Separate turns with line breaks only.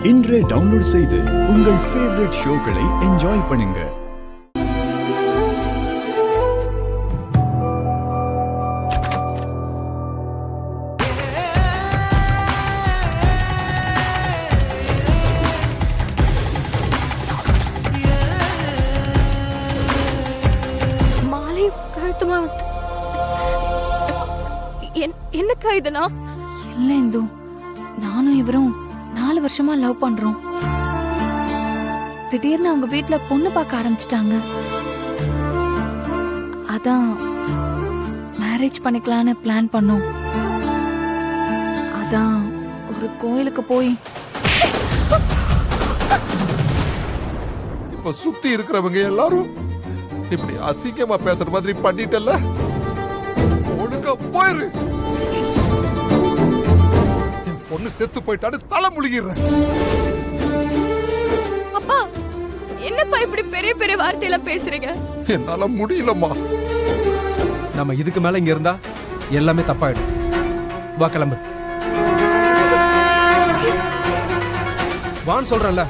இன்றே டவுன்லோட் செய்து உங்கள் ஃபேவரட் ஷோக்களை என்ஜாய் பண்ணுங்க.
மாலை கழுத்துமா என்னக்கா இதனா?
இல்ல இந்து, நானும் இவரும் 4 வருஷமா லவ் பண்றோம். திடீர்னு அவங்க வீட்ல பொண்ணு பார்க்க ஆரம்பிச்சிட்டாங்க. அதான் மேரேஜ் பண்ணிக்கலான்னு பிளான் பண்ணோம். அதான் ஒரு கோயிலுக்கு போய்
இப்ப சுத்தி இருக்கிறவங்க எல்லாரும் இப்படி அசிங்கமா பேசுற மாதிரி பண்ணிட்டல்ல, ஒழுங்கா போயிரு. என் பொண்ணு செத்து போயிட்டான்னு தலை முழுகிறேன்.
அப்பா, என்னப்பா இப்படி பெரிய பெரிய வார்த்தையில பேசுறீங்க?
என்னால முடியலம்மா.
நம்ம இதுக்கு மேல இங்க இருந்தா எல்லாமே தப்பாயிடும். வா கிளம்பு. வான்னு சொல்றேன்ல.